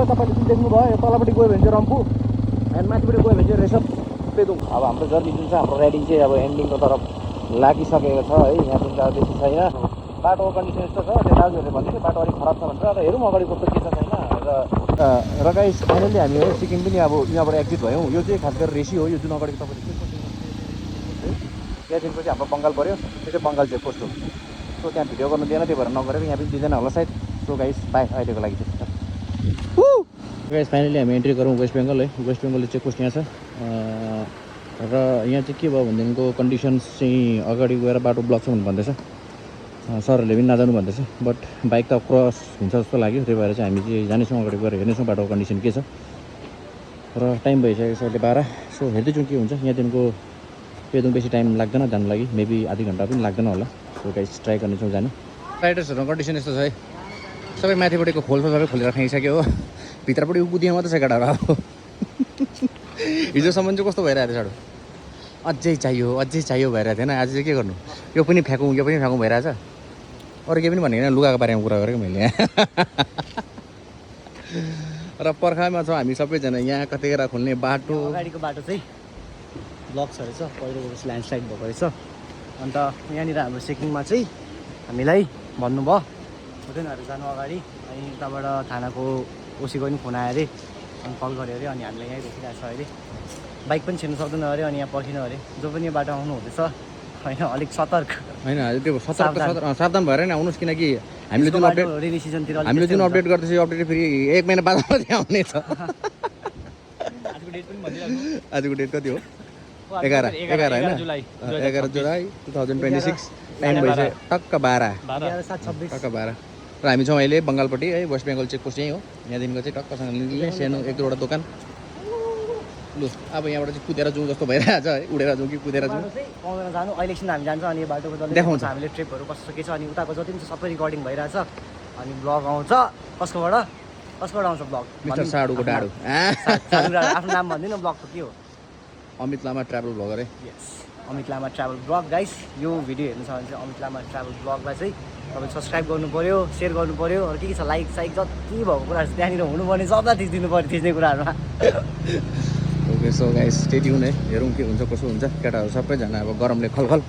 तपाईँले देख्नुभयो यो तलपट्टि गयो भने चाहिँ रम्फू अनि माथिपट्टि गयो भने चाहिँ रेसप पेदुङ। अब हाम्रो जर्नी जुन छ हाम्रो राइडिङ चाहिँ अब एन्डिङको तरफ लागिसकेको छ है। यहाँ जुन चाहिँ बेसी छैन, बाटोको कन्डिसन यस्तो छ। त्यो दाजुहरूले भन्दै बाटो अलिक खराब छ भनेर। अब हेरौँ अगाडि कस्तो के छ छैन र गाइस फाइनली हामी है सिक्किम पनि अब यहाँबाट एक्जिट भयौँ। यो चाहिँ खास गरेर रेसी हो, यो जुन अगाडि तपाईँले त्यहाँदेखिको चाहिँ हाम्रो बङ्गाल पऱ्यो, त्यो चाहिँ बङ्गाल चेकपोस्ट हो। सो त्यहाँ भिडियो गर्नु दिएन, त्यही भएर नगरेको। यहाँ पनि दिँदैन होला सायद। सो गाइस बाई अहिलेको लागि चाहिँ गाइस फाइनली हामी एन्ट्री गरौँ वेस्ट बेङ्गल है। वेस्ट बेङ्गल चेकपोस्ट यहाँ छ र यहाँ चाहिँ के भयो भनेदेखिको कन्डिसन्स चाहिँ अगाडि गएर बाटो ब्लक छ भन्नु भन्दैछ। सरहरूले पनि नजानु भन्दैछ, बट बाइक त क्रस हुन्छ जस्तो लाग्यो। त्यही भएर चाहिँ हामी चाहिँ जानेछौँ, अगाडि गएर हेर्नेछौँ बाटोको कन्डिसन के छ। र टाइम भइसकेको छ अहिले 12। सो हेर्दैछौँ के हुन्छ। यहाँदेखिको पेदुङ बेसी टाइम लाग्दैन जानु लागि, मेबी आधी घन्टा पनि लाग्दैन होला। सो गाइस ट्राई गर्नेछौँ जानु। राइडर्सहरूको कन्डिसन यस्तो छ है, सबै माथिपट्टिको खोल सबै खोलेर खाइसक्यो हो। भित्रपट्टि कुदियो मात्रै छ केटाहरू। अब हिजोसम्म चाहिँ कस्तो भइरहेको थियो साडो, अझै चाहियो भइरहेको थिएन। आज चाहिँ के गर्नु, यो पनि फ्याँकौँ भइरहेछ। अरू केही पनि भनेको लुगाको बारेमा कुरा गरेको मैले। र पर्खामा छौँ हामी सबैजना। यहाँ कतिखेर खोल्ने बाटो, अगाडिको बाटो चाहिँ ब्लक छ रहेछ, पहिरोको ल्यान्डस्लाइड भएको रहेछ। अन्त यहाँनिर हाम्रो चेकिङमा चाहिँ हामीलाई भन्नुभयो हुँदैनहरू जानु अगाडि। अनि उताबाट थानाको ओसीको पनि फोन आयो अरे, अनि कल गऱ्यो अरे। अनि हामीलाई यहीँ रोकिरहेको छ अहिले। बाइक पनि छिर्नु सक्दैन अरे, अनि यहाँ पर्खिनु अरे। जो पनि यो बाटो आउनु हुँदैछ होइन, अलिक सतर्क होइन। त्यो सावधान भएर नै आउनुहोस्, किनकि हामीले जुन अपडेट रेनी सिजनतिर अपडेट गर्दैछ यो अपडेट फेरि 1 महिना बाद मात्रै आउने छ। आजको डेट कति हो? 11 होइन, 11 जुलाई 2026। टाइम भइसक्यो टक्क 12 टक्क 12। र हामी छौँ अहिले बङ्गालपट्टि है। वेस्ट बेङ्गल चेकपोस्ट यहीँ हो। यहाँदेखिको चाहिँ टक्कसँग सानो 1-2वटा दोकान। लु अब यहाँबाट चाहिँ कुदेर जाउँ जस्तो भइरहेछ है। उडेर जाउँ कि कुदेर जाउँ पाउँदैन जानु। अहिलेसम्म हामी जान्छ अनि यो बाटोको देखाउँछ हामीले ट्रिपहरू कस्तो के छ। अनि उताको जति पनि सबै रिकर्डिङ भइरहेछ। अनि ब्लग आउँछ कसकोबाट आउँछ ब्लग? मिस्टर साडुको डाडु। आफ्नो नाम भनिदिनु ब्लगको के हो? अमित लामा ट्राभल ब्लगर है। यस, अमित लामा ट्राभल ब्लग। गाइस यो भिडियो हेर्नु छ भने चाहिँ अमित लामा ट्राभल ब्लगलाई चाहिँ तपाईँ सब्सक्राइब गर्नु पऱ्यो, सेयर गर्नु पऱ्यो। अरू के छ लाइक साइक जति भएको कुराहरू त्यहाँनिर हुनुपर्ने सबै थिचिदिनु पऱ्यो थिच्ने कुराहरूमा। Okay so guys stay tune है। हेरौँ के हुन्छ कसो हुन्छ। केटाहरू सबैजना अब गरमले खलखल